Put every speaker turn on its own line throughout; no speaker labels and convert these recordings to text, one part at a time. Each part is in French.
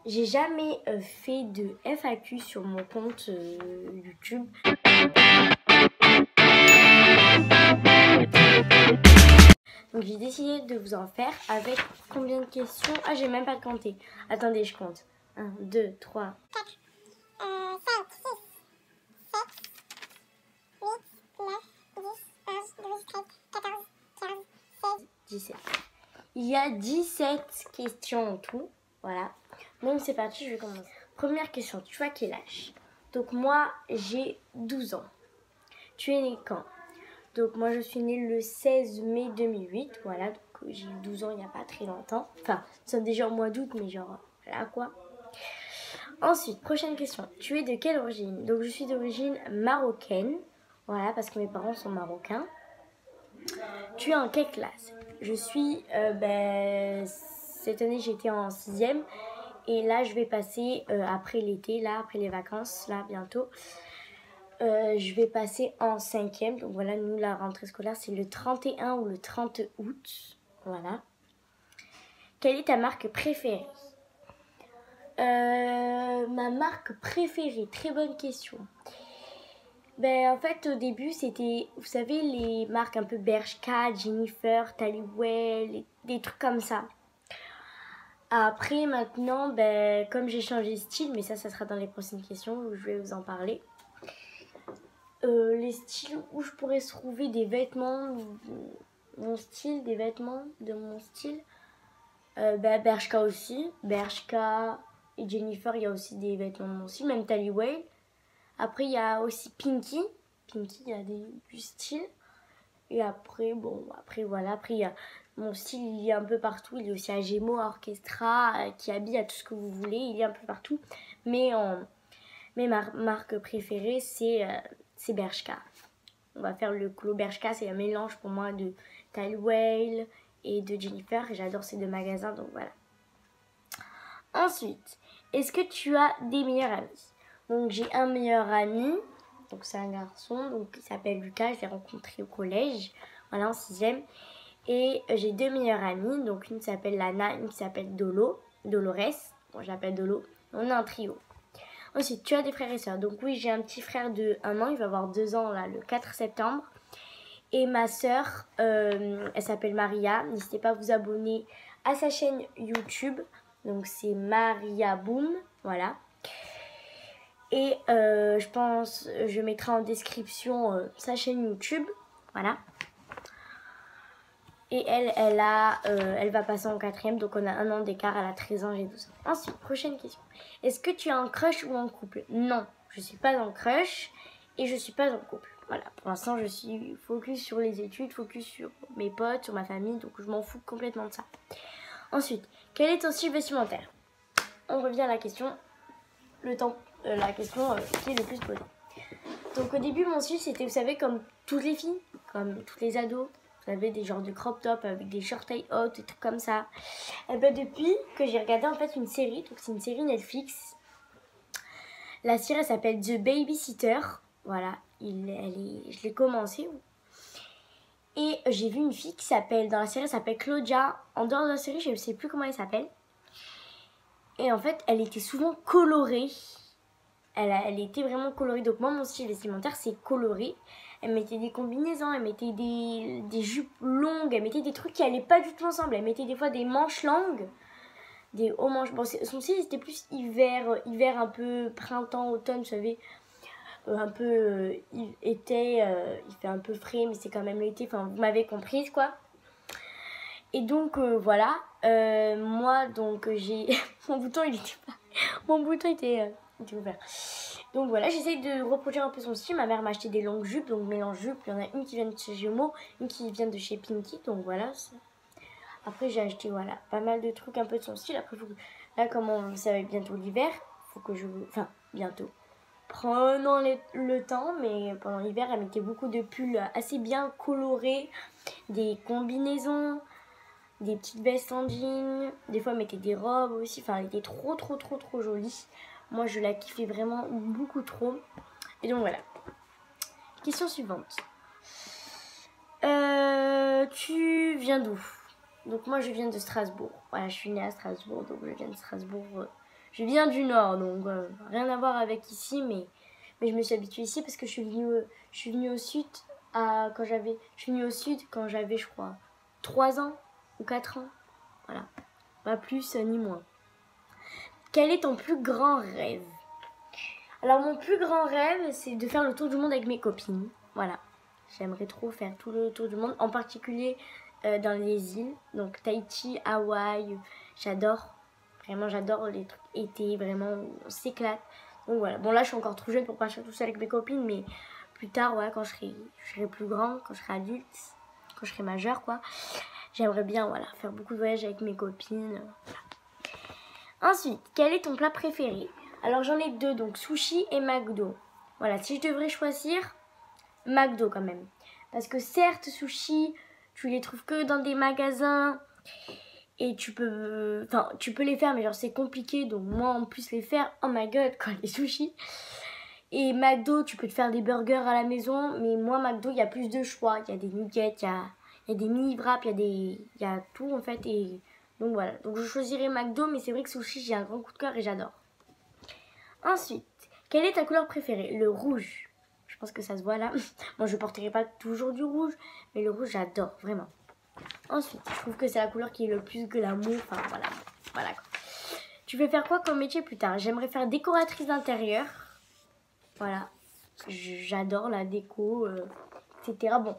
J'ai jamais fait de FAQ sur mon compte YouTube. Donc j'ai décidé de vous en faire avec combien de questions? Ah, j'ai même pas compté. Attendez, je compte. 1, 2, 3,
4, 5, 6, 7, 8, 9, 10, 11, 12, 13, 14, 15, 16,
17. Il y a 17 questions en tout. Voilà. Donc c'est parti, je vais commencer. Première question, tu as quel âge? Donc moi, j'ai 12 ans. Tu es né quand? Donc moi, je suis née le 16 mai 2008. Voilà, donc j'ai eu 12 ans il n'y a pas très longtemps. Enfin, nous sommes déjà au mois d'août, mais genre, voilà quoi. Ensuite, prochaine question. Tu es de quelle origine? Donc je suis d'origine marocaine. Voilà, parce que mes parents sont marocains. Tu es en quelle classe? Je suis, cette année j'étais en 6e. Et là, je vais passer, après l'été, là, après les vacances, là, bientôt. Je vais passer en 5e. Donc voilà, nous, la rentrée scolaire, c'est le 31 ou le 30 août. Voilà. Quelle est ta marque préférée? Ma marque préférée, très bonne question. En fait, au début, c'était, vous savez, les marques un peu Bershka, Jennifer, Tallywell, des trucs comme ça. Après, maintenant, comme j'ai changé de style, mais ça sera dans les prochaines questions où je vais vous en parler. Les styles où je pourrais trouver des vêtements, mon style, des vêtements de mon style. Bershka aussi. Bershka et Jennifer, il y a aussi des vêtements de mon style, même Tallywell. Après, il y a aussi Pinky. Pinky, il y a du style. Et après, voilà. Après, il y a mon style, il est un peu partout. Il est aussi à Gémeaux, à Orchestra, qui habille à tout ce que vous voulez. Il est un peu partout. Mais ma marque préférée, c'est Bershka. On va faire le clos Bershka. C'est un mélange pour moi de Tallywell et de Jennifer. J'adore ces deux magasins, donc voilà. Ensuite, est-ce que tu as des meilleurs amis? Donc j'ai un meilleur ami, donc c'est un garçon, donc il s'appelle Lucas, je l'ai rencontré au collège, voilà en 6e. Et j'ai deux meilleures amies, donc une qui s'appelle Lana, une qui s'appelle Dolores, bon je l'appelle Dolo, on est un trio. Ensuite, tu as des frères et sœurs, donc oui j'ai un petit frère de 1 an, il va avoir 2 ans là le 4 septembre. Et ma sœur, elle s'appelle Maria, n'hésitez pas à vous abonner à sa chaîne YouTube, donc c'est Maria Boom, voilà. Et je pense, je mettrai en description sa chaîne YouTube, voilà. Et elle va passer en 4e, donc on a 1 an d'écart, elle a 13 ans, j'ai 12 ans. Ensuite, prochaine question. Est-ce que tu as un crush ou un couple? Non, je suis pas en crush et je suis pas en couple. Voilà, pour l'instant je suis focus sur les études, focus sur mes potes, sur ma famille, donc je m'en fous complètement de ça. Ensuite, quel est ton style vestimentaire? On revient à la question, la question qui est le plus posée. Donc au début mon style c'était, vous savez, comme toutes les filles, comme toutes les ados. Vous avez des genres de crop top avec des short taille haut, des trucs comme ça. Et depuis que j'ai regardé en fait une série, donc c'est une série Netflix. La série elle s'appelle The Babysitter. Voilà, je l'ai commencé. Et j'ai vu une fille qui s'appelle, dans la série elle s'appelle Claudia. En dehors de la série je ne sais plus comment elle s'appelle. Et en fait elle était souvent colorée. Elle était vraiment colorée. Donc moi mon style vestimentaire c'est coloré. Elle mettait des combinaisons, elle mettait des jupes longues, elle mettait des trucs qui allaient pas du tout ensemble. Elle mettait des fois des manches longues, des hauts manches. Bon, son style c'était plus hiver un peu printemps, automne, vous savez. Un peu été, il fait un peu frais mais c'est quand même l'été. Enfin vous m'avez comprise quoi. Et donc voilà. Moi donc j'ai... mon bouton il était pas... Mon bouton était ouvert. Donc voilà, j'essaye de reproduire un peu son style. Ma mère m'a acheté des longues jupes, donc mélange jupes. Il y en a une qui vient de chez Gémeaux, une qui vient de chez Pinky. Donc voilà. Après j'ai acheté voilà pas mal de trucs un peu de son style. Après là comme ça va être bientôt l'hiver, faut que je... Enfin bientôt. Prenons le temps, mais pendant l'hiver elle mettait beaucoup de pulls assez bien colorés, des combinaisons, des petites vestes en jean. Des fois elle mettait des robes aussi. Enfin elle était trop jolie. Moi, je la kiffais vraiment beaucoup trop. Et donc, voilà. Question suivante. Tu viens d'où? Donc, moi, je viens de Strasbourg. Voilà, je suis née à Strasbourg. Donc, je viens de Strasbourg Je viens du Nord, donc rien à voir avec ici, mais je me suis habituée ici parce que je suis venue au Sud quand j'avais, je crois, 3 ans ou 4 ans. Voilà, pas plus ni moins. Quel est ton plus grand rêve? Alors mon plus grand rêve, c'est de faire le tour du monde avec mes copines. Voilà, j'aimerais trop faire tout le tour du monde, en particulier dans les îles, donc Tahiti, Hawaï. J'adore, vraiment j'adore les trucs été, vraiment on s'éclate. Donc voilà, bon là je suis encore trop jeune pour partir tout seul avec mes copines, mais plus tard, ouais, quand je serai plus grande, quand je serai adulte, quand je serai majeure, quoi, j'aimerais bien, voilà, faire beaucoup de voyages avec mes copines. Voilà. Ensuite, quel est ton plat préféré? Alors j'en ai 2, donc sushi et McDo. Voilà, si je devrais choisir, McDo quand même. Parce que certes, sushi, tu les trouves que dans des magasins et tu peux les faire, mais genre c'est compliqué, donc moi en plus les faire, oh my god, quoi, les sushis. Et McDo, tu peux te faire des burgers à la maison, mais moi McDo, il y a plus de choix. Il y a des nuggets, il y a des mini wraps, il y a tout en fait. Et donc voilà, donc je choisirais McDo, mais c'est vrai que sushi, j'ai un grand coup de cœur et j'adore. Ensuite, quelle est ta couleur préférée? Le rouge. Je pense que ça se voit là. Moi, je porterai pas toujours du rouge, mais le rouge, j'adore, vraiment. Ensuite, je trouve que c'est la couleur qui est le plus glamour. Enfin, voilà. Tu veux faire quoi comme métier plus tard? J'aimerais faire décoratrice d'intérieur. Voilà. J'adore la déco, etc. Bon,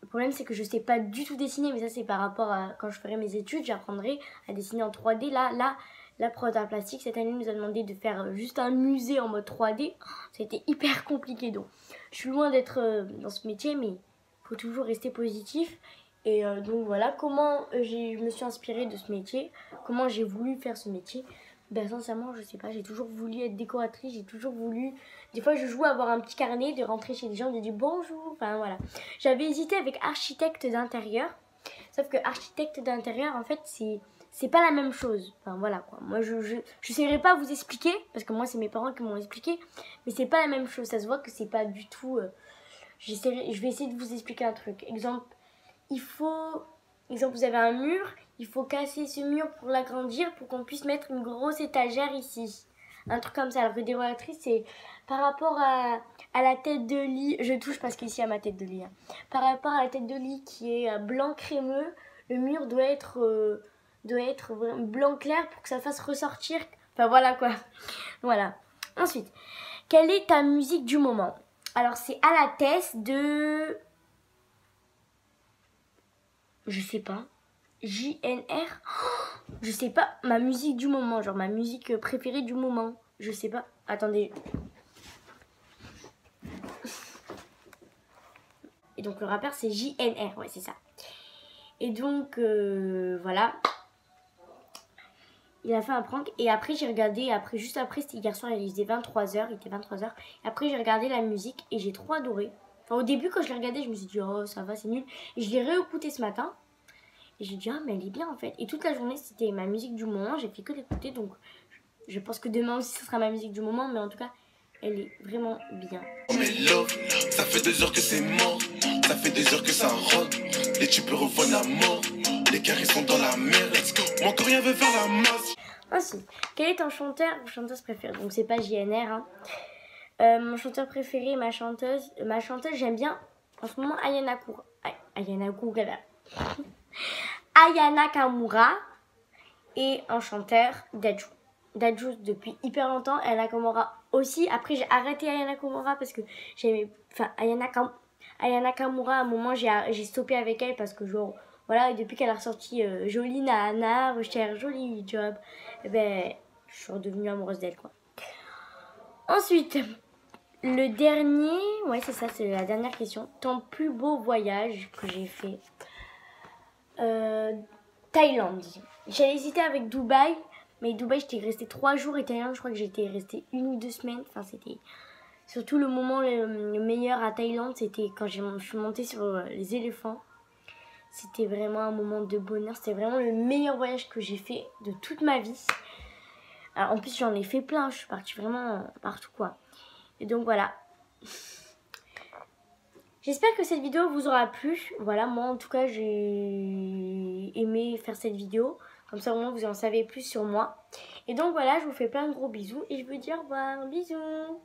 le problème, c'est que je sais pas du tout dessiner, mais ça, c'est par rapport à quand je ferai mes études. J'apprendrai à dessiner en 3D. Là, la prof d'art plastique, cette année, nous a demandé de faire juste un musée en mode 3D. C'était hyper compliqué, donc je suis loin d'être dans ce métier, mais il faut toujours rester positif. Et donc voilà, comment je me suis inspirée de ce métier, comment j'ai voulu faire ce métier. Ben sincèrement, je sais pas, j'ai toujours voulu être décoratrice, j'ai toujours voulu... Des fois, je joue à avoir un petit carnet, de rentrer chez des gens, de dire bonjour, enfin voilà. J'avais hésité avec architecte d'intérieur, sauf que architecte d'intérieur, en fait, c'est pas la même chose. Enfin voilà quoi. Moi je saurais pas vous expliquer parce que moi c'est mes parents qui m'ont expliqué, mais c'est pas la même chose. Ça se voit que c'est pas du tout. Je vais essayer de vous expliquer un truc. Exemple, vous avez un mur, il faut casser ce mur pour l'agrandir pour qu'on puisse mettre une grosse étagère ici. Un truc comme ça. Alors que décoratrice, c'est par rapport à la tête de lit. Je touche parce qu'ici il y a ma tête de lit. Hein. Par rapport à la tête de lit qui est blanc crémeux, le mur doit être blanc clair pour que ça fasse ressortir. Enfin voilà quoi. Voilà. Ensuite, quelle est ta musique du moment? Alors c'est à la tête de... Je sais pas. JNR. Oh, je sais pas. Ma musique du moment. Genre ma musique préférée du moment. Je sais pas. Attendez. Et donc le rappeur c'est JNR. Ouais c'est ça. Et donc voilà. Il a fait un prank et après j'ai regardé, juste après c'était hier soir, il était 23h, et après j'ai regardé la musique et j'ai trop adoré. Enfin au début quand je l'ai regardé je me suis dit oh ça va c'est nul, et je l'ai réécouté ce matin et j'ai dit ah mais elle est bien en fait, et toute la journée c'était ma musique du moment, j'ai fait que l'écouter, donc je pense que demain aussi ce sera ma musique du moment, mais en tout cas elle est vraiment bien.
Oh mais love, ça fait 2 heures que c'est mort, ça fait 2 heures que ça rote, et tu peux revoir la mort, les carrés sont dans la merde, let's go, mon courrier veut faire la masse.
Ensuite, quel est ton chanteur ou chanteuse préférée? Donc c'est pas JNR, hein. Mon chanteur préféré, ma chanteuse, j'aime bien en ce moment Ayana Nakamura, et un chanteur Dadju. Dadju depuis hyper longtemps, Ayana Nakamura aussi. Après j'ai arrêté Ayana Nakamura parce que j'aimais, enfin Ayana Nakamura à un moment j'ai stoppé avec elle parce que genre voilà, et depuis qu'elle a ressorti Jolie Nana, Recherche, Joli Job, et ben je suis redevenue amoureuse d'elle quoi. Ensuite, le dernier, ouais c'est ça, c'est la dernière question. Ton plus beau voyage que j'ai fait? Thaïlande. J'ai hésité avec Dubaï, mais Dubaï j'étais restée 3 jours et Thaïlande je crois que j'étais restée 1 ou 2 semaines. Enfin c'était surtout le moment le meilleur à Thaïlande, c'était quand je suis montée sur les éléphants. C'était vraiment un moment de bonheur. C'était vraiment le meilleur voyage que j'ai fait de toute ma vie. Alors, en plus, j'en ai fait plein. Je suis partie vraiment partout, quoi. Et donc, voilà. J'espère que cette vidéo vous aura plu. Voilà, moi, en tout cas, j'ai aimé faire cette vidéo. Comme ça au moins vous en savez plus sur moi. Et donc voilà, je vous fais plein de gros bisous et je vous dis au revoir. Bisous.